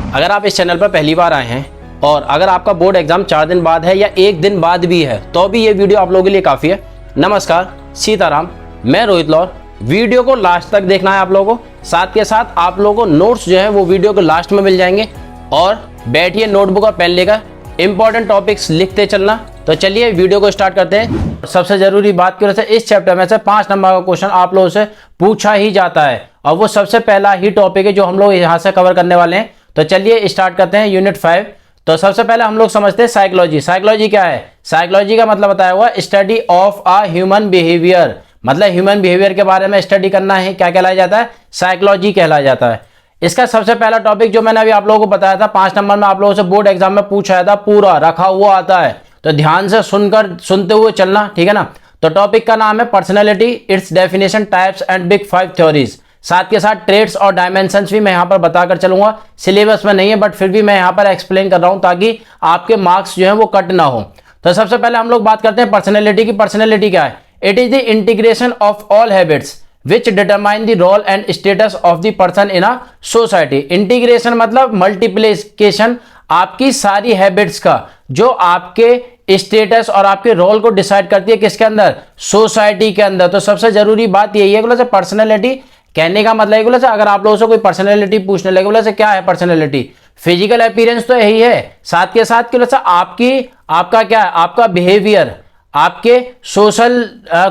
अगर आप इस चैनल पर पहली बार आए हैं और अगर आपका बोर्ड एग्जाम 4 दिन बाद है या 1 दिन बाद भी है तो भी ये वीडियो आप लोगों के लिए काफ़ी है। नमस्कार, सीताराम, मैं रोहित लौर। वीडियो को लास्ट तक देखना है आप लोगों को, साथ के साथ आप लोगों को नोट्स जो है वो वीडियो के लास्ट में मिल जाएंगे। और बैठिए नोटबुक और पेन लेकर, इंपॉर्टेंट टॉपिक्स लिखते चलना। तो चलिए वीडियो को स्टार्ट करते हैं। सबसे जरूरी बात की वजह से इस चैप्टर में से 5 नंबर का क्वेश्चन आप लोगों से पूछा ही जाता है और वो सबसे पहला ही टॉपिक है जो हम लोग यहाँ से कवर करने वाले हैं। तो चलिए स्टार्ट करते हैं यूनिट 5। तो सबसे पहले हम लोग समझते हैं साइकोलॉजी। साइकोलॉजी क्या है? साइकोलॉजी का मतलब बताया हुआ study of a human behaviour, मतलब ह्यूमन बिहेवियर के बारे में स्टडी करना है, क्या कहलाया जाता है? साइकोलॉजी कहलाया जाता है। इसका सबसे पहला टॉपिक जो मैंने अभी आप लोगों को बताया था 5 नंबर में आप लोगों से बोर्ड एग्जाम में पूछा था, पूरा रखा हुआ आता है, तो ध्यान से सुनते हुए चलना, ठीक है ना। तो टॉपिक का नाम है personality, it's definition, types and big 5 theories. साथ के साथ ट्रेड्स और डायमेंशंस भी मैं यहाँ पर बताकर चलूंगा। सिलेबस में नहीं है बट फिर भी मैं यहाँ पर एक्सप्लेन कर रहा हूँ ताकि आपके मार्क्स जो है वो कट ना हो। तो सबसे पहले हम लोग बात करते हैं पर्सनैलिटी की। पर्सनैलिटी क्या है? It is the integration of all habits which determine the role and status of the person in a society. Integration मतलब मल्टीप्लिकेशन, आपकी सारी हैबिट्स का जो आपके स्टेटस और आपके रोल को डिसाइड करती है किसके अंदर? सोसाइटी के अंदर। तो सबसे जरूरी बात यही है बोला पर्सनैलिटी कहने का मतलब बोला अगर आप लोगों से कोई पर्सनैलिटी पूछने लगे बोला क्या है पर्सनैलिटी? फिजिकल अपीयरेंस तो यही है, साथ के साथ आपका क्या है? आपका बिहेवियर, आपके सोशल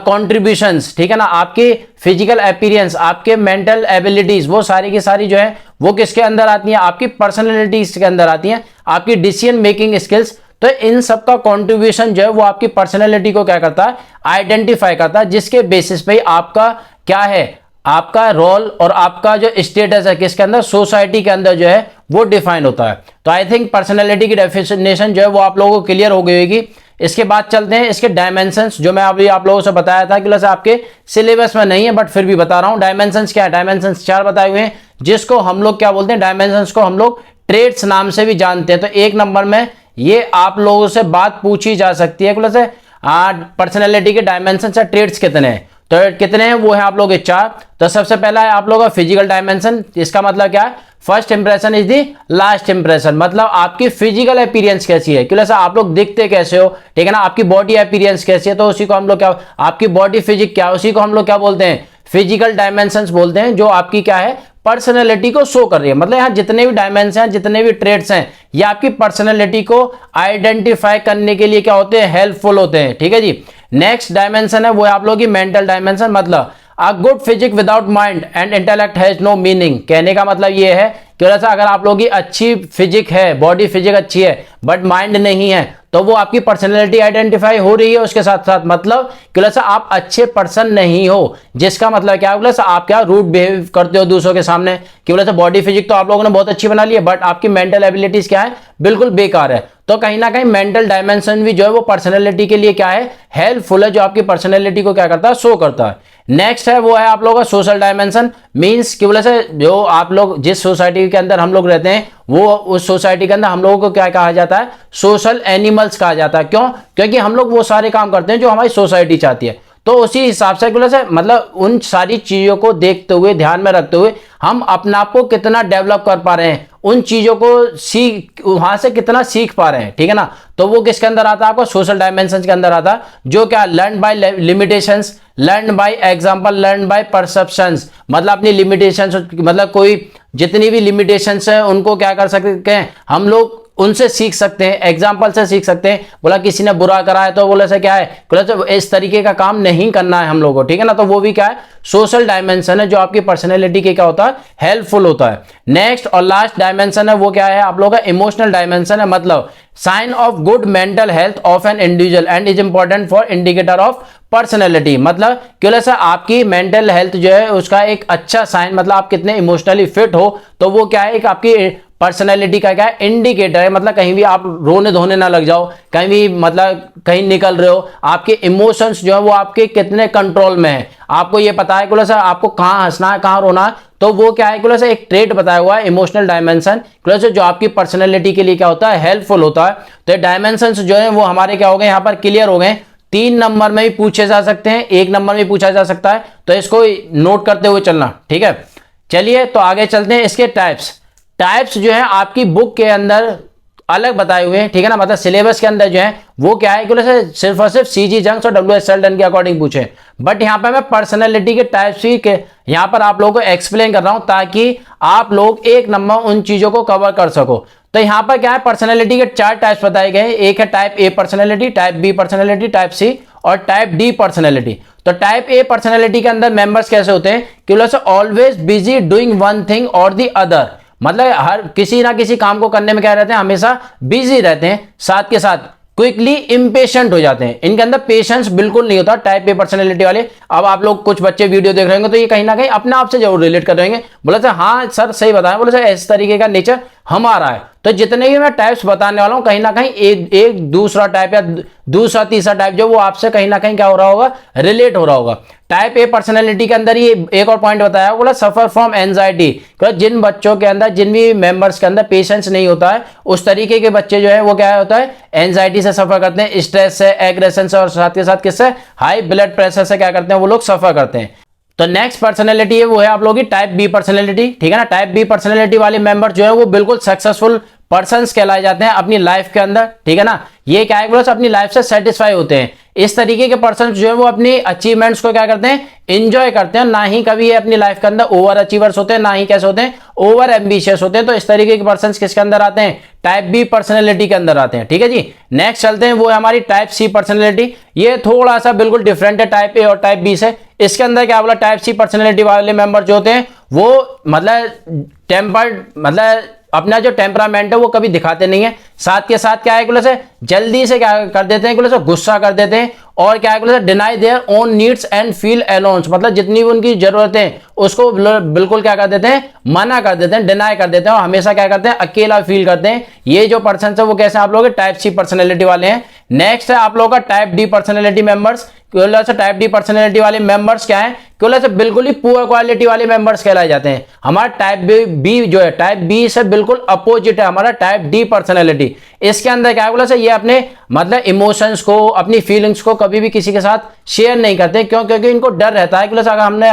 कॉन्ट्रीब्यूशंस, ठीक है ना, आपके फिजिकल अपीयरेंस, आपके मेंटल एबिलिटीज, वो सारी की सारी जो है वो किसके अंदर आती हैं? आपकी पर्सनैलिटीज के अंदर आती हैं। आपकी डिसीजन मेकिंग स्किल्स, तो इन सब का कॉन्ट्रीब्यूशन जो है वो आपकी पर्सनैलिटी को क्या करता है? आइडेंटिफाई करता है, जिसके बेसिस पे आपका क्या है? आपका रोल और आपका जो स्टेटस है किसके अंदर? सोसाइटी के अंदर जो है वो डिफाइन होता है। तो आई थिंक पर्सनैलिटी की डेफिनेशन जो है वो आप लोगों को क्लियर हो गई होगी। इसके बाद चलते हैं इसके डायमेंशंस, जो मैं अभी आप लोगों से बताया था कि आपके सिलेबस में नहीं है बट फिर भी बता रहा हूं। डायमेंशंस क्या है? डायमेंशंस 4 बताए हुए हैं, जिसको हम लोग क्या बोलते हैं? डायमेंशंस को हम लोग ट्रेड्स नाम से भी जानते हैं। तो 1 नंबर में ये आप लोगों से बात पूछी जा सकती है कि पर्सनैलिटी के डायमेंशंस या ट्रेड्स कितने हैं? तो कितने हैं? वो है आप लोग 4। तो सबसे पहला है आप लोगों का फिजिकल डायमेंशन। इसका मतलब क्या है? First impression is the last impression, मतलब आपकी फिजिकल अपीयरेंस कैसी है, क्यों आप लोग दिखते कैसे हो, ठीक है ना। आपकी बॉडी अपीयरेंस कैसी है, तो उसी को हम लोग क्या, आपकी बॉडी फिजिक क्या, उसी को हम लोग क्या बोलते हैं? फिजिकल डायमेंशंस बोलते हैं, जो आपकी क्या है? पर्सनैलिटी को शो कर रही है। मतलब यहाँ जितने भी डायमेंशन हैं, जितने भी ट्रेड्स हैं, ये आपकी पर्सनैलिटी को आइडेंटिफाई करने के लिए क्या होते हैं? हेल्पफुल होते हैं, ठीक है जी। नेक्स्ट डायमेंशन है वो आप लोगों की मेंटल डायमेंशन, मतलब a good physique without mind and intellect has no meaning. कहने का मतलब ये है कि अगर आप लोगों की अच्छी फिजिक है, बॉडी फिजिक अच्छी है बट माइंड नहीं है, तो वो आपकी पर्सनैलिटी आइडेंटिफाई हो रही है उसके साथ साथ, मतलब कि आप अच्छे पर्सन नहीं हो, जिसका मतलब क्या है? आप क्या रूड बिहेव करते हो दूसरों के सामने, कि बॉडी फिजिक तो आप लोगों ने बहुत अच्छी बना ली है बट आपकी मेंटल एबिलिटीज क्या है? बिल्कुल बेकार है। तो कहीं ना कहीं मेंटल डायमेंशन भी जो है वो पर्सनैलिटी के लिए क्या है? हेल्पफुल है, जो आपकी पर्सनैलिटी को क्या करता है? शो करता है। नेक्स्ट है वो है आप लोगों का सोशल डायमेंशन। मींस कि जो आप लोग जिस सोसाइटी के अंदर हम लोग रहते हैं वो उस सोसाइटी के अंदर हम लोगों को क्या कहा जाता है? सोशल एनिमल्स कहा जाता है। क्यों? क्योंकि हम लोग वो सारे काम करते हैं जो हमारी सोसाइटी चाहती है। तो उसी हिसाब से मतलब उन सारी चीजों को देखते हुए, ध्यान में रखते हुए हम अपने आप को कितना डेवलप कर पा रहे हैं, उन चीजों को वहां से कितना सीख पा रहे हैं, ठीक है ना। तो वो किसके अंदर आता है? आपको सोशल डायमेंशन के अंदर आता है, जो क्या? Learn by limitations, learn by example, learn by perceptions. मतलब अपनी लिमिटेशंस, मतलब कोई जितनी भी लिमिटेशंस है उनको क्या कर सकते हैं हम लोग? उनसे सीख सकते हैं, एग्जाम्पल से सीख सकते हैं। बोला किसी ने बुरा करा है तो बोले से क्या है? इस तरीके का काम नहीं करना है हम लोगों को, ठीक है ना। तो वो भी क्या है? सोशल डायमेंशन है, जो आपकी पर्सनैलिटी के क्या होता है? हेल्पफुल होता है। नेक्स्ट और लास्ट डायमेंशन है वो क्या है आप लोगों का? इमोशनल डायमेंशन है, मतलब sign of good mental health of an individual and is important for indicator of personality. मतलब क्यों आपकी मेंटल हेल्थ जो है उसका एक अच्छा साइन, मतलब आप कितने इमोशनली फिट हो, तो वो क्या है? एक आपकी पर्सनैलिटी का क्या है? इंडिकेटर है। मतलब कहीं भी आप रोने धोने ना लग जाओ, कहीं भी मतलब कहीं निकल रहे हो, आपके इमोशंस जो है वो आपके कितने कंट्रोल में है, आपको ये पता है कि आपको कहाँ हंसना है, कहाँ रोना है, तो वो क्या है कि एक ट्रेट बताया हुआ है इमोशनल डायमेंशन, जो आपकी पर्सनैलिटी के लिए क्या होता है? हेल्पफुल होता है। तो ये डायमेंशंस जो है वो हमारे क्या हो गए? यहाँ पर क्लियर हो गए। 3 नंबर में भी पूछे जा सकते हैं, 1 नंबर में पूछा जा सकता है, तो इसको नोट करते हुए चलना, ठीक है। चलिए तो आगे चलते हैं इसके टाइप्स। टाइप्स जो है आपकी बुक के अंदर अलग बताए हुए हैं, ठीक है ना, मतलब सिलेबस के अंदर जो है वो क्या है कि सिर्फ और सिर्फ सीजी जंक्स और डब्ल्यू एस सेल्डन के अकॉर्डिंग पूछे, बट यहाँ पे मैं पर्सनैलिटी के टाइप्स ही के यहाँ पर आप लोगों को एक्सप्लेन कर रहा हूं ताकि आप लोग एक नंबर उन चीजों को कवर कर सको। तो यहाँ पर क्या है, पर्सनैलिटी के 4 टाइप्स बताए गए हैं। एक है type A personality, type B personality, type C और टाइप डी पर्सनैलिटी। तो टाइप ए पर्सनैलिटी के अंदर मेंबर्स कैसे होते हैं कि always busy doing one thing और द अदर, मतलब हर किसी ना किसी काम को करने में क्या रहते हैं, हमेशा बिजी रहते हैं, साथ के साथ क्विकली इंपेशेंट हो जाते हैं। इनके अंदर पेशेंस बिल्कुल नहीं होता टाइप ए पर्सनैलिटी वाले। अब आप लोग कुछ बच्चे वीडियो देख रहे होंगे तो ये कहीं ना कहीं अपने आप से जरूर रिलेट कर रहे होंगे, बोले सर हाँ सर सही बताया, बोले सर इस तरीके का नेचर हमारा है। तो जितने भी मैं टाइप्स बताने वाला हूं कहीं ना कहीं एक दूसरा टाइप या दूसरा तीसरा टाइप जो वो आपसे कहीं ना कहीं क्या हो रहा होगा, रिलेट हो रहा होगा। टाइप ए पर्सनैलिटी के अंदर ये एक और पॉइंट बताया, बोला सफर फ्रॉम एंजाइटी, जिन बच्चों के अंदर, जिन भी मेंबर्स के अंदर पेशेंस नहीं होता है उस तरीके के बच्चे जो है वो क्या होता है, एंजाइटी से सफर करते हैं, स्ट्रेस से, एग्रेशन से और साथ के साथ किससे, हाई ब्लड प्रेशर से क्या करते हैं वो लोग सफर करते हैं। तो नेक्स्ट पर्सनैलिटी है वो है आप लोगों की टाइप बी पर्सनैलिटी, ठीक है ना। टाइप बी पर्सनैलिटी वाले मेंबर जो है वो बिल्कुल सक्सेसफुल पर्सन्स कहलाए जाते हैं अपनी लाइफ के अंदर, ठीक है ना। ये क्या है, अपनी लाइफ से सेटिस्फाई होते हैं। इस तरीके के पर्सन जो है वो अपनी अचीवमेंट्स को क्या करते हैं, एंजॉय करते हैं, ना ही कभी ये अपनी लाइफ के अंदर ओवर अचीवर्स होते हैं, ना ही कैसे होते हैं, ओवर एम्बिशियस होते हैं। तो इस तरीके के पर्सन किसके अंदर आते हैं, टाइप बी पर्सनैलिटी के अंदर आते हैं, ठीक है जी। नेक्स्ट चलते हैं, वो है हमारी टाइप सी पर्सनैलिटी। ये थोड़ा सा बिल्कुल डिफरेंट है टाइप ए और टाइप बी से। इसके अंदर क्या बोला, टाइप सी पर्सनैलिटी वाले मेंबर जो होते हैं वो मतलब टेम्पर्ड, मतलब अपना जो टेम्परामेंट है वो कभी दिखाते नहीं है, साथ के साथ क्या है कि जल्दी से क्या कर देते हैं कि गुस्सा कर देते हैं, और क्या है कि deny their own needs and feel allowance, मतलब जितनी भी उनकी जरूरतें उसको बिल्कुल क्या कर देते हैं, मना कर देते हैं, डिनाई कर देते हैं, और हमेशा क्या करते हैं, अकेला फील करते हैं। ये जो पर्सन है वो कैसे आप लोग टाइप सी पर्सनैलिटी वाले हैं। नेक्स्ट है आप लोगों का type D personality members. Type D personality वाले मेंबर्स क्या है कि बिल्कुल ही पुअर क्वालिटी वाले मेंबर्स कहलाए जाते हैं। हमारा टाइप बी जो है, टाइप बी से बिल्कुल अपोजिट है हमारा टाइप डी पर्सनैलिटी। इसके अंदर क्या है, ये अपने मतलब इमोशंस को, अपनी फीलिंग्स को कभी भी किसी के साथ शेयर नहीं करते। क्यों? क्योंकि इनको डर रहता है कि अगर हमने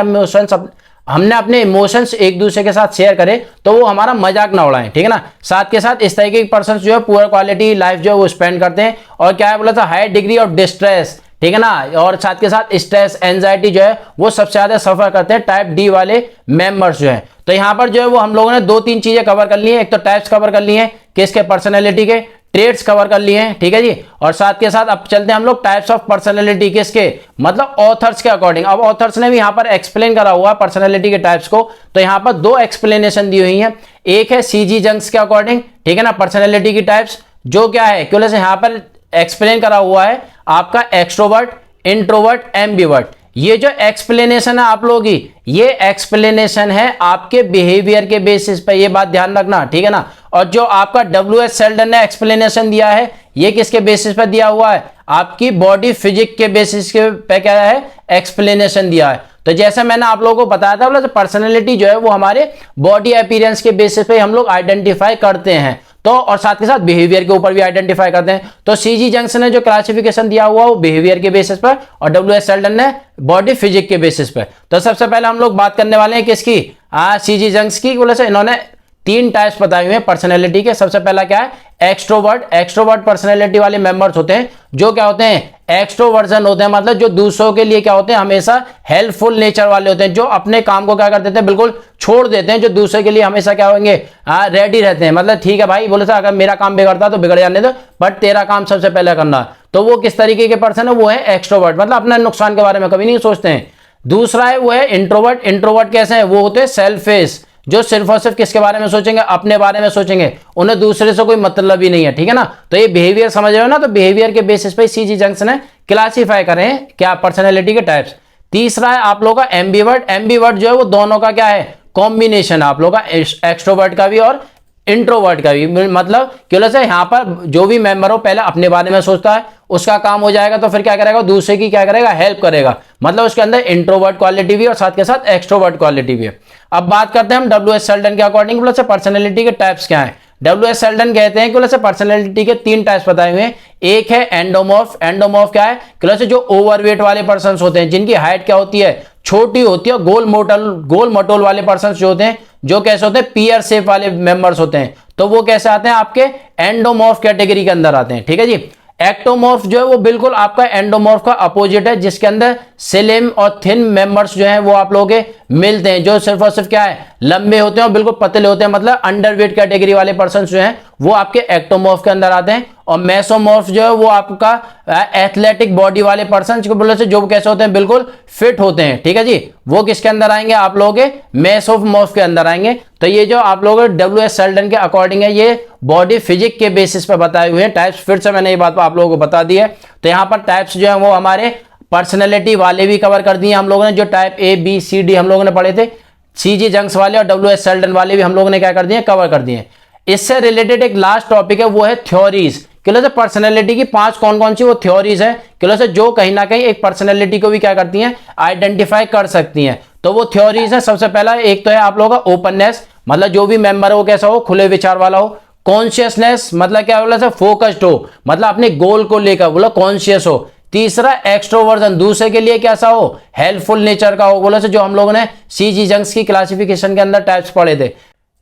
अपने इमोशंस एक दूसरे के साथ शेयर करें तो वो हमारा मजाक ना उड़ाएं, ठीक है ना। साथ के साथ इस तरीके के पर्सन जो है पुअर क्वालिटी लाइफ जो है वो स्पेंड करते हैं, और क्या है हाई डिग्री ऑफ डिस्ट्रेस, ठीक है ना, और साथ के साथ स्ट्रेस, एंजाइटी जो है वो सबसे ज्यादा सफर करते हैं टाइप डी वाले मेंबर्स जो है। तो यहाँ पर जो है वो हम लोगों ने 2-3 चीजें कवर कर ली है। एक तो टाइप्स कवर कर ली है, किसके, पर्सनैलिटी के, ट्रेड्स कवर कर लिए हैं, ठीक है जी। और साथ के साथ अब चलते हैं हम लोग टाइप्स ऑफ पर्सनैलिटी, किसके, मतलब ऑथर्स के अकॉर्डिंग। अब ऑथर्स ने भी यहाँ पर एक्सप्लेन करा हुआ पर्सनैलिटी के टाइप्स को, तो यहाँ पर 2 एक्सप्लेनेशन दी हुई है। एक है सीजी जंक्स के अकॉर्डिंग, ठीक है ना, पर्सनैलिटी की टाइप्स जो क्या है क्यों यहाँ पर एक्सप्लेन करा हुआ है आपका एक्सट्रोवर्ट, इंट्रोवर्ट, एम्बिवर्ट। ये जो एक्सप्लेनेशन है आप लोगों की, ये एक्सप्लेनेशन है आपके बिहेवियर के बेसिस पे, ये बात ध्यान रखना, ठीक है ना। और जो आपका डब्ल्यू एस सेल्डन ने एक्सप्लेनेशन दिया है, ये किसके बेसिस पे दिया हुआ है, आपकी बॉडी फिजिक के बेसिस के पे क्या है, एक्सप्लेनेशन दिया है। तो जैसे मैंने आप लोगों को बताया था, बोला पर्सनैलिटी जो है वो हमारे बॉडी अपीयरेंस के बेसिस पे हम लोग आइडेंटिफाई करते हैं, तो और साथ के साथ बिहेवियर के ऊपर भी आइडेंटिफाई करते हैं। तो सीजी जंक्स ने जो क्लासिफिकेशन दिया हुआ वो बिहेवियर के बेसिस पर, और डब्ल्यू एस सेल्डन ने बॉडी फिजिक के बेसिस पर। तो सबसे पहले हम लोग बात करने वाले हैं किसकी, सीजी जंक्स की। बोले से इन्होंने 3 टाइप्स बताए हुए हैं पर्सनैलिटी के। सबसे पहला क्या है, एक्सट्रोवर्ट। एक्सट्रोवर्ट पर्सनैलिटी वाले मेंबर्स होते हैं जो क्या होते हैं, एक्सट्रोवर्जन होते हैं, मतलब जो दूसरों के लिए क्या होते हैं, हमेशा हेल्पफुल नेचर वाले होते हैं, जो अपने काम को क्या कर देते हैं, बिल्कुल छोड़ देते हैं, जो दूसरे के लिए हमेशा क्या होंगे, रेडी रहते हैं। मतलब ठीक है भाई, बोले अगर मेरा काम बिगड़ता तो बिगड़ जाने दो, बट तेरा काम सबसे पहले करना। तो वो किस तरीके के पर्सन है, वो है एक्सट्रोवर्ट, मतलब अपने नुकसान के बारे में कभी नहीं सोचते हैं। दूसरा है वो है इंट्रोवर्ट। इंट्रोवर्ट कैसे है, वो होते हैं सेल्फिश, जो सिर्फ और सिर्फ किसके बारे में सोचेंगे, अपने बारे में सोचेंगे, उन्हें दूसरे से कोई मतलब ही नहीं है, ठीक है ना। तो ये बिहेवियर समझ रहे हो ना, तो बिहेवियर के बेसिस पे सीजी जंक्स ने क्लासीफाई करें क्या, पर्सनैलिटी के टाइप्स। तीसरा है आप लोगों का एम्बिवर्ट। एम्बिवर्ट जो है वो दोनों का क्या है, कॉम्बिनेशन है आप लोगों का, एक्सट्रोवर्ट का भी और इंट्रोवर्ट का भी। मतलब क्यों यहाँ पर जो भी मेंबर हो पहले अपने बारे में सोचता है, उसका काम हो जाएगा तो फिर क्या करेगा, दूसरे की क्या करेगा, हेल्प करेगा। मतलब उसके अंदर इंट्रोवर्ट क्वालिटी भी और साथ के साथ एक्सट्रोवर्ट क्वालिटी भी है। अब बात करते हैं हम डब्ल्यू एस सेल्डन के अकॉर्डिंग पर्सनैलिटी के टाइप्स क्या है। डब्ल्यू एस सेल्डन कहते हैं कि पर्सनैलिटी के 3 टाइप्स बताए हुए हैं। एक है एंडोमॉर्फ। एंडोमॉर्फ क्या है कि जो ओवरवेट वाले पर्सन होते हैं, जिनकी हाइट क्या होती है, छोटी होती है, गोल मटोल वाले पर्सन जो होते हैं, जो कैसे होते हैं पीयर शेप वाले मेंबर्स होते हैं, तो वो कैसे आते हैं आपके एंडोमॉर्फ कैटेगरी के अंदर आते हैं। ठीक है जी। एक्टोमॉर्फ जो है वो बिल्कुल आपका एंडोमॉर्फ का अपोजिट है, जिसके अंदर स्लिम और थिन मेंबर्स जो हैं वो आप लोगों के मिलते हैं, जो सिर्फ और सिर्फ क्या है लंबे होते हैं और बिल्कुल पतले होते हैं, मतलब अंडरवेट कैटेगरी वाले पर्सन जो हैं वो आपके एक्टोमॉर्फ के अंदर आते हैं। और मेसोमॉर्फ जो है वो आपका एथलेटिक बॉडी वाले पर्सन को बोले से जो कैसे होते हैं बिल्कुल फिट होते हैं। ठीक है जी, वो किसके अंदर आएंगे आप लोगों के मेसोमॉर्फ के अंदर आएंगे। तो ये जो आप लोग डब्ल्यू एस सेल्डन के अकॉर्डिंग है, ये बॉडी फिजिक के बेसिस पे बताए हुए हैं टाइप्स। फिर से मैंने ये बात आप लोगों को बता दी है। तो यहाँ पर टाइप्स जो है वो हमारे पर्सनैलिटी वाले भी कवर कर दिए हम लोगों ने, जो type A B C D हम लोगों ने पढ़े थे, सीजी जंक्स वाले और डब्ल्यू एस सेल्डन वाले भी हम लोगों ने क्या कर दिए कवर कर दिए। इससे रिलेटेड एक लास्ट टॉपिक है, वो है थ्योरीज। किलो से पर्सनैलिटी की 5 कौन कौन सी वो थ्योरीज है किलो से जो कहीं ना कहीं एक पर्सनैलिटी को भी क्या करती हैं आइडेंटिफाई कर सकती हैं। तो वो थ्योरीज है, सबसे पहला एक तो है आप लोगों का ओपननेस, मतलब जो भी मेंबर है वो कैसा हो खुले विचार वाला हो। कॉन्शियसनेस मतलब क्या बोला सर फोकस्ड हो, मतलब अपने गोल को लेकर बोला कॉन्शियस हो। तीसरा एक्सट्रोवर्जन, दूसरे के लिए कैसा हो हेल्पफुल नेचर का हो, बोला से जो हम लोगों ने सीजी जंक्स की क्लासिफिकेशन के अंदर टाइप्स पढ़े थे।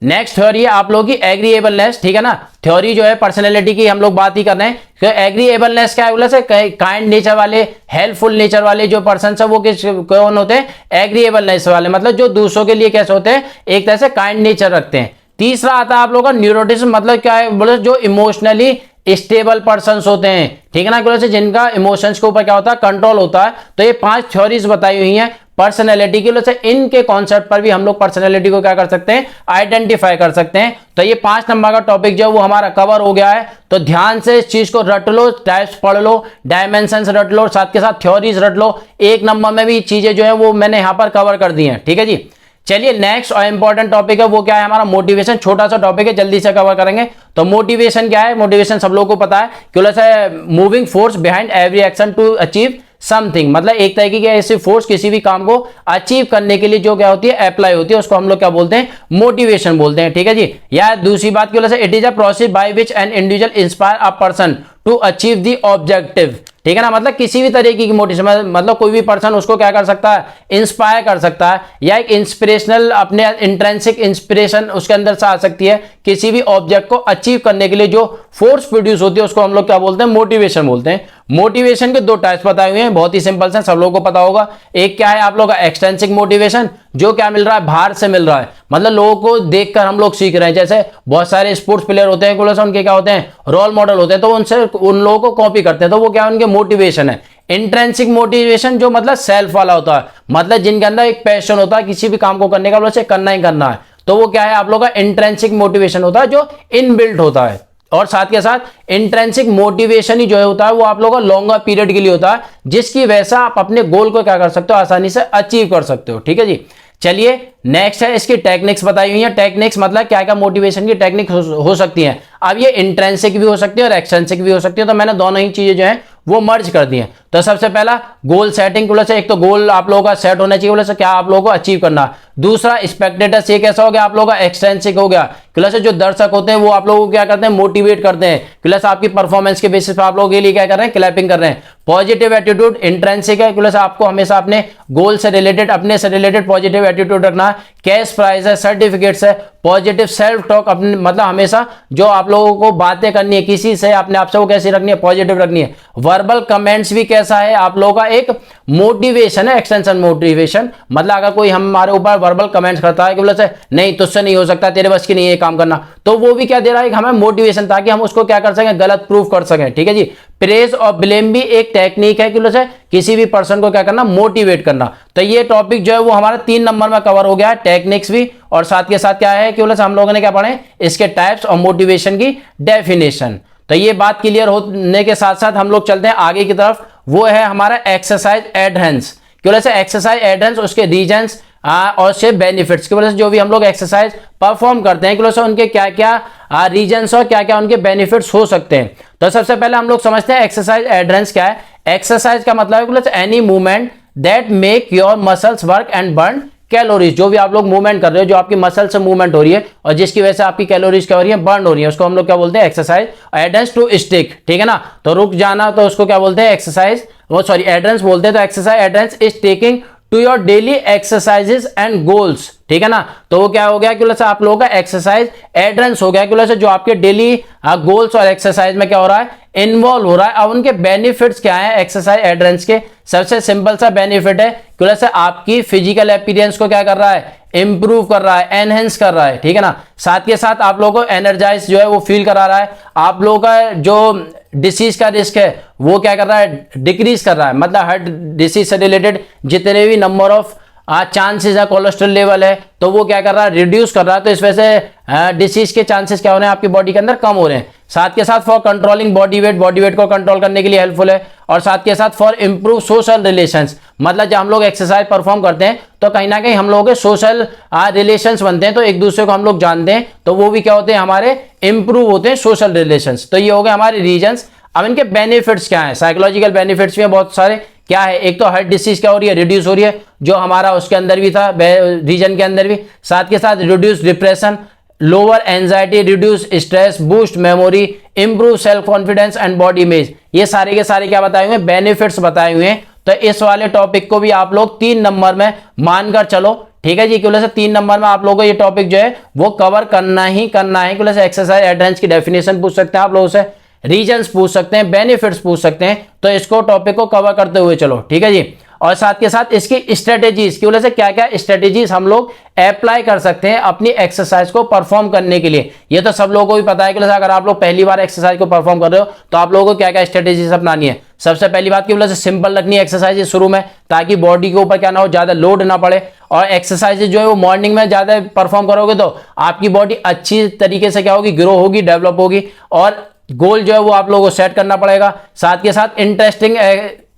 नेक्स्ट थ्योरी है आप लोगों की एग्रीएबलनेस। ठीक है ना, थ्योरी जो है पर्सनैलिटी की हम लोग बात ही कर रहे हैं। तो एग्रीएबलनेस क्या है बोला से काइंड नेचर वाले हेल्पफुल नेचर वाले जो पर्सन है वो किस कौन होते हैं एग्रीएबलनेस वाले, मतलब जो दूसरों के लिए कैसे होते हैं एक तरह से काइंड नेचर रखते हैं। तीसरा आता है आप लोगों का न्यूरोटिज्म, मतलब क्या है बोले जो इमोशनली स्टेबल पर्सन्स होते हैं। ठीक है ना, बोले जिनका इमोशंस के ऊपर क्या होता है कंट्रोल होता है। तो ये 5 थ्योरीज बताई हुई हैं पर्सनैलिटी की, वजह से इनके कॉन्सेप्ट पर भी हम लोग पर्सनैलिटी को क्या कर सकते हैं आइडेंटिफाई कर सकते हैं। तो ये 5 नंबर का टॉपिक जो है वो हमारा कवर हो गया है। तो ध्यान से इस चीज को रट लो, टाइप्स पढ़ लो, डायमेंशंस रट लो, साथ के साथ थ्योरीज रट लो। 1 नंबर में भी चीजें जो है वो मैंने यहां पर कवर कर दी हैं। ठीक है जी। चलिए नेक्स्ट और इंपॉर्टेंट टॉपिक है वो क्या है हमारा मोटिवेशन। छोटा सा टॉपिक है, जल्दी से कवर करेंगे। तो मोटिवेशन क्या है, मोटिवेशन सब लोगों को पता है कि moving force behind every action to achieve something, मतलब एक तरीके की ऐसी फोर्स किसी भी काम को अचीव करने के लिए जो क्या होती है अप्लाई होती है, उसको हम लोग क्या बोलते हैं मोटिवेशन बोलते हैं। ठीक है जी। या दूसरी बात की वजह से it is a process by which an individual inspire a person to achieve the objective. ठीक है ना, मतलब किसी भी तरीके की मोटिवेशन, मतलब कोई भी पर्सन उसको क्या कर सकता है इंस्पायर कर सकता है, या एक इंस्पिरेशनल अपने इंट्रिंसिक इंस्पिरेशन उसके अंदर से आ सकती है। किसी भी ऑब्जेक्ट को अचीव करने के लिए जो फोर्स प्रोड्यूस होती है उसको हम लोग क्या बोलते हैं मोटिवेशन बोलते हैं। मोटिवेशन के 2 टाइप्स बताए हुए हैं, बहुत ही सिंपल से सब लोगों को पता होगा। एक क्या है आप लोग का एक्सटेंसिक मोटिवेशन, जो क्या मिल रहा है बाहर से मिल रहा है, मतलब लोगों को देखकर हम लोग सीख रहे हैं। जैसे बहुत सारे स्पोर्ट्स प्लेयर होते हैं, उनके क्या होते हैं रोल मॉडल होते हैं, तो उनसे उन लोगों को कॉपी करते हैं, तो वो क्या उनके मोटिवेशन है। इंट्रिंसिक मोटिवेशन जो मतलब सेल्फ वाला होता है, मतलब जिनके अंदर एक पैशन होता है किसी भी काम को करने का, वैसे करना ही करना है, तो वो क्या है आप लोग का इंट्रिंसिक मोटिवेशन होता है जो इनबिल्ट होता है। और साथ के साथ इंट्रिंसिक मोटिवेशन ही जो है होता है वो आप लोगों का लॉन्गर पीरियड के लिए होता है, जिसकी वजह से आप अपने गोल को क्या कर सकते हो आसानी से अचीव कर सकते हो। ठीक है जी। चलिए नेक्स्ट है इसकी टेक्निक्स बताई हुई है। टेक्निक्स मतलब क्या क्या मोटिवेशन की टेक्निक हो सकती है। अब ये इंट्रिंसिक भी हो सकती है और एक्सट्रिंसिक भी हो सकती है, तो मैंने दोनों ही चीजें जो है वो मर्ज कर दी है। तो सबसे पहला गोल सेटिंग की वजह से, एक तो गोल आप लोगों का सेट होना चाहिए वजह से क्या आप लोगों को अचीव करना। दूसरा स्पेक्टेटर्स, ये कैसा हो गया आप लोगों का एक्सट्रिंसिक हो गया, क्लास जो दर्शक होते हैं वो आप लोगों को क्या करते हैं मोटिवेट करते हैं, क्लास आपकी परफॉर्मेंस के बेसिस पर आप लोगों के लिए क्या कर रहे हैं क्लैपिंग कर रहे हैं। पॉजिटिव एटीट्यूड इंट्रिंसिक है, क्लास आपको हमेशा अपने गोल से रिलेटेड अपने से रिलेटेड पॉजिटिव एटीट्यूड रखना है। कैश प्राइज है, सर्टिफिकेट्स है, पॉजिटिव सेल्फ टॉक अपने मतलब हमेशा जो आप लोगों को बातें करनी है किसी से अपने आप से वो कैसी रखनी है पॉजिटिव रखनी है। वर्बल कमेंट्स भी कैसा है आप लोगों का एक मोटिवेशन है, एक्सटेंशन मोटिवेशन, मतलब अगर कोई हमारे ऊपर वर्बल कमेंट्स करता है कि बोले नहीं तुझसे नहीं हो सकता, तेरे बस की नहीं है काम करना, तो वो भी क्या दे रहा है हमें मोटिवेशन, ताकि हम उसको क्या कर सकें गलत प्रूफ कर सकें। ठीक है जी। प्रेज और ब्लेम भी एक टेक्निक है कि किसी भी पर्सन को क्या करना मोटिवेट करना। तो ये टॉपिक जो है वो हमारा 3 नंबर में कवर हो गया है, टेक्निक्स भी और साथ के साथ क्या है कि हम लोगों ने क्या पढ़े इसके टाइप्स और मोटिवेशन की डेफिनेशन। तो ये बात क्लियर होने के साथ साथ हम लोग चलते हैं आगे की तरफ, वो है हमारा एक्सरसाइज एडहेरेंस। क्यों एक्सरसाइज एडहेरेंस, उसके रीजंस और उसके बेनिफिट्स की वजह से जो भी हम लोग एक्सरसाइज परफॉर्म करते हैं कि उनके क्या क्या रीजंस और क्या क्या उनके बेनिफिट्स हो सकते हैं। तो सबसे पहले हम लोग समझते हैं एक्सरसाइज एडहेरेंस क्या है। एक्सरसाइज का मतलब है any movement that make your muscles work and burn calories, जो भी आप लोग मूवमेंट कर रहे हो, जो आपकी मसल से मूवमेंट हो रही है और जिसकी वजह से आपकी कैलोरीज क्या हो रही है बर्न हो रही है, उसको हम लोग क्या बोलते हैं एक्सरसाइज एडहेरेंस टू स्टिक। ठीक है ना, तो रुक जाना तो उसको क्या बोलते हैं एक्सरसाइज वो एडहेरेंस बोलते हैं। तो exercise adherence is taking to your daily exercises and goals, ठीक है ना। तो वो क्या हो गया कि बोले आप लोगों का एक्सरसाइज एडरेंस हो गया कि बोले जो आपके डेली गोल्स और एक्सरसाइज में क्या हो रहा है, इन्वॉल्व हो रहा है। अब उनके बेनिफिट्स क्या है एक्सरसाइज एडरेंस के? सबसे सिंपल सा बेनिफिट है कि बोले आपकी फिजिकल अपीयरेंस को क्या कर रहा है, इंप्रूव कर रहा है, एनहेंस कर रहा है, ठीक है ना। साथ के साथ आप लोगों को एनर्जाइज जो है वो फील करा रहा है। आप लोगों का जो डिसीज का रिस्क है वो क्या कर रहा है, डिक्रीज कर रहा है। मतलब हार्ट डिसीज से रिलेटेड जितने भी नंबर ऑफ चांसेस है, कोलेस्ट्रॉल लेवल है, तो वो क्या कर रहा है, रिड्यूस कर रहा है। तो इस वजह से डिसीज के चांसेस क्या हो रहे हैं आपकी बॉडी के अंदर, कम हो रहे हैं। साथ के साथ फॉर कंट्रोलिंग बॉडी वेट को कंट्रोल करने के लिए हेल्पफुल है। और साथ के साथ फॉर इंप्रूव सोशल रिलेशंस, मतलब जब हम लोग एक्सरसाइज परफॉर्म करते हैं तो कहीं ना कहीं हम लोगों के सोशल रिलेशंस बनते हैं, तो एक दूसरे को हम लोग जानते हैं, तो वो भी क्या होते हैं, हमारे इंप्रूव होते हैं सोशल रिलेशंस। तो ये हो गए हमारे रीजंस। अब इनके बेनिफिट्स क्या है, साइकोलॉजिकल बेनिफिट्स भी हैं बहुत सारे। क्या है, एक तो हार्ट डिसीज क्या हो रही है, रिड्यूस हो रही है, जो हमारा उसके अंदर भी था, रीजन के अंदर भी। साथ के साथ reduce depression, lower anxiety, reduce stress, boost memory, improve self confidence and body image. ये सारे के सारे क्या बताए हुए हैं, बेनिफिट्स बताए हुए हैं। तो इस वाले टॉपिक को भी आप लोग 3 नंबर में मानकर चलो, ठीक है जी। क्यों से 3 नंबर में आप लोगों को ये टॉपिक जो है वो कवर करना ही करना है। क्यों से एक्सरसाइज एडरेंस की डेफिनेशन पूछ सकते हैं आप लोगों से, रीजन्स पूछ सकते हैं, बेनिफिट्स पूछ सकते हैं। तो इसको टॉपिक को कवर करते हुए चलो, ठीक है जी। और साथ के साथ इसकी स्ट्रेटेजीज की वजह से क्या क्या स्ट्रेटेजीज हम लोग अप्लाई कर सकते हैं अपनी एक्सरसाइज को परफॉर्म करने के लिए। ये तो सब लोगों को भी पता है कि अगर आप लोग पहली बार एक्सरसाइज को परफॉर्म कर रहे हो तो आप लोगों को क्या क्या स्ट्रेटेजीज अपनानी है। सबसे पहली बात की वजह से सिंपल रखनी है एक्सरसाइज शुरू में, ताकि बॉडी के ऊपर क्या ना हो, ज्यादा लोड ना पड़े। और एक्सरसाइज जो है वो मॉर्निंग में ज्यादा परफॉर्म करोगे तो आपकी बॉडी अच्छी तरीके से क्या होगी, ग्रो होगी, डेवलप होगी। और गोल जो है वो आप लोगों को सेट करना पड़ेगा। साथ के साथ इंटरेस्टिंग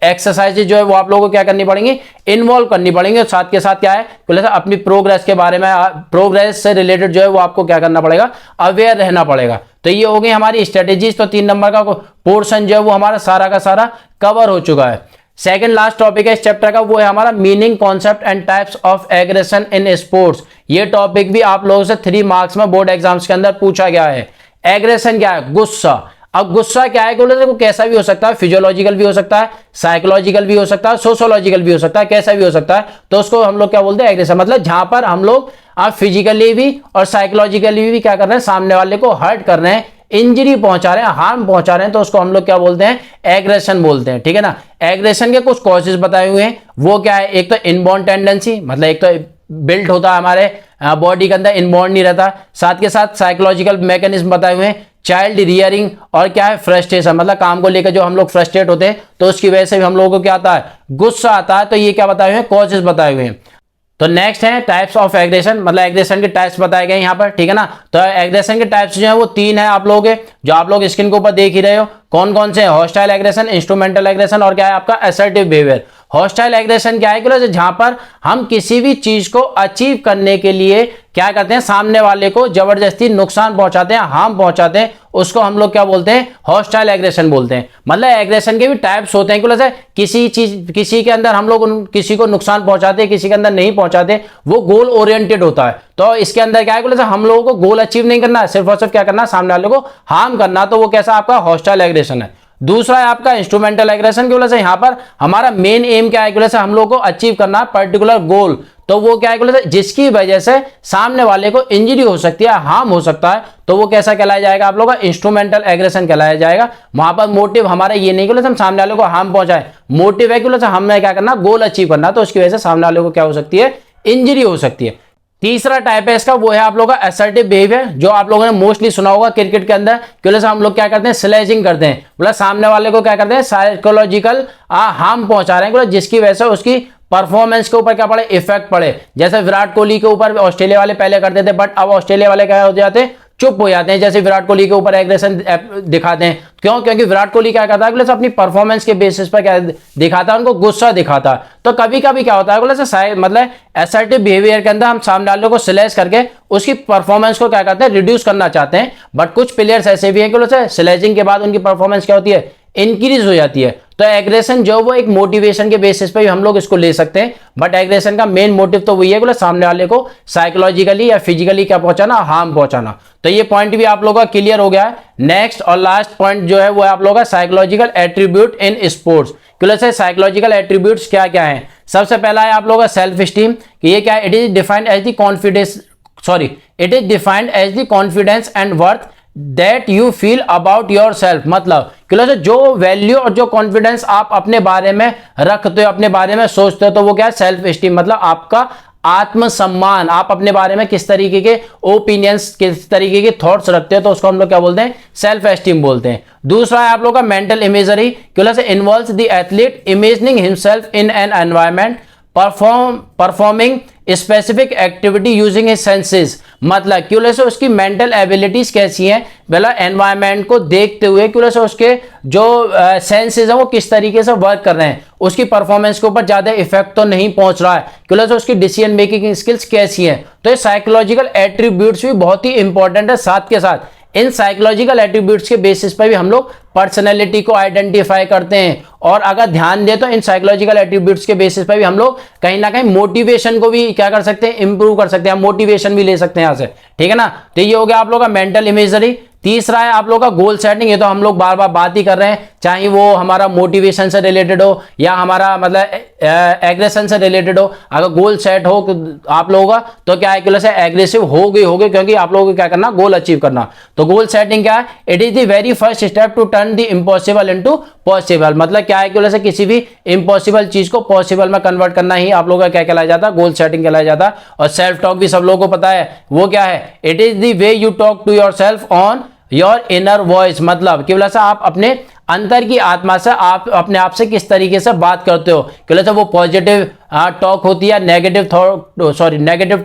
एक्सरसाइज जो है वो आप लोगों को क्या करनी पड़ेंगी, इन्वॉल्व करनी पड़ेंगी। साथ के साथ क्या है, अपनी प्रोग्रेस के बारे में, प्रोग्रेस से रिलेटेड जो है वो आपको क्या करना पड़ेगा, अवेयर रहना पड़ेगा। तो ये हो गई हमारी स्ट्रेटेजीज। तो 3 नंबर का पोर्शन जो है वो हमारा सारा का सारा कवर हो चुका है। सेकंड लास्ट टॉपिक है इस चैप्टर का, वो है हमारा meaning, concept and types of aggression in sports. ये टॉपिक भी आप लोगों से 3 मार्क्स में बोर्ड एग्जाम्स के अंदर पूछा गया है। एग्रेशन क्या है, गुस्सा। अब गुस्सा क्या है, वो कैसा भी हो सकता है, फिजियोलॉजिकल भी हो सकता है, साइकोलॉजिकल भी हो सकता है, सोशोलॉजिकल भी हो सकता है, कैसा भी हो सकता है। तो उसको हम लोग क्या बोलते हैं, एग्रेशन। मतलब जहां पर हम लोग आप फिजिकली भी और साइकोलॉजिकली भी क्या कर रहे हैं, सामने वाले को हर्ट कर रहे हैं, इंजरी पहुंचा रहे हैं, हार्म पहुंचा रहे हैं, तो उसको हम लोग क्या बोलते हैं, एग्रेशन बोलते हैं, ठीक है ना। एग्रेशन के कुछ कॉजेज बताए हुए हैं, वो क्या है, एक तो इनबॉर्न टेंडेंसी, मतलब एक तो बिल्ट होता है हमारे बॉडी के अंदर, इनबॉर्न नहीं रहता। साथ के साथ साइकोलॉजिकल मैकेनिज्म बताए हुए हैं, चाइल्ड रियरिंग, और क्या है, फ्रस्ट्रेशन, मतलब काम को लेकर जो हम लोग फ्रस्ट्रेट होते हैं तो उसकी वजह से भी हम लोगों को क्या आता है, गुस्सा आता है। तो ये क्या बताए हुए हैं, कॉजेज बताए हुए हैं। तो नेक्स्ट है टाइप्स ऑफ एग्रेशन, मतलब एग्रेशन के टाइप्स बताए गए यहाँ पर, ठीक है ना। तो एग्रेशन के टाइप्स जो है वो 3 है आप लोगों के, जो आप लोग स्क्रीन के ऊपर देख ही रहे हो। कौन कौन से हैं, हॉस्टाइल एग्रेशन, इंस्ट्रूमेंटल एग्रेशन, और क्या है आपका असर्टिव बिहेवियर। हॉस्टाइल एग्रेशन क्या है कि जहां पर हम किसी भी चीज को अचीव करने के लिए क्या करते हैं, सामने वाले को जबरदस्ती नुकसान पहुंचाते हैं, हार्म पहुंचाते हैं, उसको हम लोग क्या बोलते हैं, हॉस्टाइल एग्रेशन बोलते हैं। मतलब एग्रेशन के भी टाइप्स होते हैं कि किसी चीज, किसी के अंदर हम लोग किसी को नुकसान पहुंचाते हैं, किसी के अंदर नहीं पहुंचाते, वो गोल ओरिएंटेड होता है। तो इसके अंदर क्या है, हम लोगों को गोल अचीव नहीं करना है, सिर्फ और सिर्फ क्या करना है, सामने वाले को हार्म करना। तो वो कैसा आपका हॉस्टाइल एग्रेशन है। दूसरा है आपका इंस्ट्रूमेंटल एग्रेशन की वजह से यहाँ पर हमारा मेन एम क्या है कि वजह हम लोग को अचीव करना है पर्टिकुलर गोल। तो वो क्या है कि जिसकी वजह से सामने वाले को इंजरी हो सकती है, हार्म हो सकता है, तो वो कैसा कहलाया जाएगा आप लोग का, इंस्ट्रूमेंटल एग्रेशन कहलाया जाएगा। वहां पर मोटिव हमारा ये नहीं कि हम सामने वाले को हार्म पहुंचाए, मोटिव है कि हमने क्या करना, गोल अचीव करना, तो उसकी वजह से सामने वाले को क्या हो सकती है, इंजरी हो सकती है। तीसरा टाइप है इसका, वो है आप लोगों का असर्टिव बिहेवियर, जो आप लोगों ने मोस्टली सुना होगा क्रिकेट के अंदर। क्यों हम लोग क्या करते हैं, स्लेजिंग करते हैं, मतलब सामने वाले को क्या करते हैं, साइकोलॉजिकल हार्म पहुंचा रहे हैं, जिसकी वजह से उसकी परफॉर्मेंस के ऊपर क्या पड़े, इफेक्ट पड़े। जैसे विराट कोहली के ऊपर ऑस्ट्रेलिया वाले पहले करते थे, बट अब ऑस्ट्रेलिया वाले क्या हो जाते हैं, चुप हो जाते हैं। जैसे विराट कोहली के ऊपर एग्रेशन दिखाते हैं, क्यों, क्योंकि विराट कोहली क्या करता है, अपनी परफॉर्मेंस के बेसिस पर क्या दिखाता है, उनको गुस्सा दिखाता है। तो कभी कभी क्या होता है, मतलब असर्टिव बिहेवियर के अंदर हम सामने वाले को स्लैश करके उसकी परफॉर्मेंस को क्या करते हैं, रिड्यूस करना चाहते हैं। बट कुछ प्लेयर्स ऐसे भी हैं कि स्लैजिंग के बाद उनकी परफॉर्मेंस क्या होती है, इंक्रीज हो जाती है। तो एग्रेशन जो वो एक मोटिवेशन के बेसिस पे भी हम लोग इसको ले सकते हैं, बट एग्रेशन का मेन मोटिव तो वही है कि सामने वाले को साइकोलॉजिकली या फिजिकली क्या पहुंचाना, हार्म पहुंचाना। तो ये पॉइंट भी आप लोगों का क्लियर हो गया है। नेक्स्ट और लास्ट पॉइंट जो है वो आप लोगों का साइकोलॉजिकल एट्रीब्यूट इन स्पोर्ट्स। क्यों साइकोलॉजिकल एट्रीब्यूट्स क्या क्या है, सबसे पहला है आप लोगों का सेल्फ स्टीम, कि ये क्या है, it is defined as the confidence, sorry, it is defined as the confidence and worth that you feel about your self. मतलब कि जो वैल्यू और जो कॉन्फिडेंस आप अपने बारे में रखते हो, अपने बारे में सोचते हो, तो वो क्या है, सेल्फ स्टीम। मतलब आपका आत्मसम्मान, आप अपने बारे में किस तरीके के ओपिनियंस, किस तरीके के थॉट्स रखते हो, तो उसको हम लोग क्या बोलते हैं, सेल्फ एस्टीम बोलते हैं। दूसरा है आप लोग का मेंटल इमेजरी, क्यों से involves the athlete imagining himself in an environment performing specific activity using his senses. मतलब क्यों से उसकी मेंटल एबिलिटीज कैसी हैं, बोला एनवायरमेंट को देखते हुए क्यों से उसके जो सेंसेस हैं वो किस तरीके से वर्क कर रहे हैं, उसकी परफॉर्मेंस के ऊपर ज्यादा इफेक्ट तो नहीं पहुंच रहा है, क्यों से उसकी डिसीजन मेकिंग स्किल्स कैसी हैं। तो ये साइकोलॉजिकल एट्रीब्यूट्स भी बहुत ही इंपॉर्टेंट है। साथ के साथ इन साइकोलॉजिकल एट्रीब्यूट्स के बेसिस पर भी हम लोग पर्सनैलिटी को आइडेंटिफाई करते हैं, और अगर ध्यान दें तो इन साइकोलॉजिकल एट्रीब्यूट्स के बेसिस पर भी हम लोग कहीं ना कहीं मोटिवेशन को भी क्या कर सकते हैं, इंप्रूव कर सकते हैं, मोटिवेशन भी ले सकते हैं यहां से, ठीक है ना। तो ये हो गया आप लोग का मेंटल इमेजरी। तीसरा है आप लोग का गोल सेटिंग, ये तो हम लोग बार बार बात ही कर रहे हैं, चाहे वो हमारा मोटिवेशन से रिलेटेड हो या हमारा मतलब एग्रेशन से रिलेटेड हो। अगर गोल सेट हो आप लोगों का तो क्या है कि एग्रेसिव हो गए, क्योंकि आप लोगों को क्या करना, गोल अचीव करना। तो गोल सेटिंग क्या है, it is the very first step to turn the impossible into possible. मतलब क्या है कि किसी भी इम्पॉसिबल चीज को पॉसिबल में कन्वर्ट करना ही आप लोगों का क्या कहलाया जाता है, गोल सेटिंग कहलाया जाता है। और सेल्फ टॉक भी सब लोगों को पता है, वो क्या है, it is the way you talk to your self on your inner voice. मतलब कि आप अपने अंतर की आत्मा से आप अपने आप से किस तरीके से बात करते हो, कि वो पॉजिटिव टॉक होती है, नेगेटिव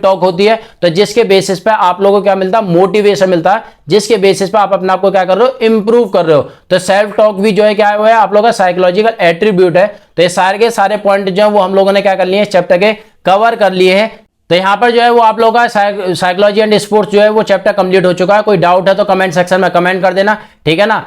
टॉक होती है। तो जिसके बेसिस पे आप लोगों को क्या मिलता है, मोटिवेशन मिलता है, जिसके बेसिस पे आप अपने आप को क्या कर रहे हो, इंप्रूव कर रहे हो। तो सेल्फ टॉक भी जो है क्या है, आप लोगों का साइकोलॉजिकल एट्रीब्यूट है। तो ये सारे के सारे पॉइंट जो है वो हम लोगों ने क्या कर लिए, इस चैप्टर के कवर कर लिए हैं। तो यहाँ पर जो है वो आप लोगों का साइकोलॉजी एंड स्पोर्ट्स जो है वो चैप्टर कंप्लीट हो चुका है। कोई डाउट है तो कमेंट सेक्शन में कमेंट कर देना, ठीक है ना।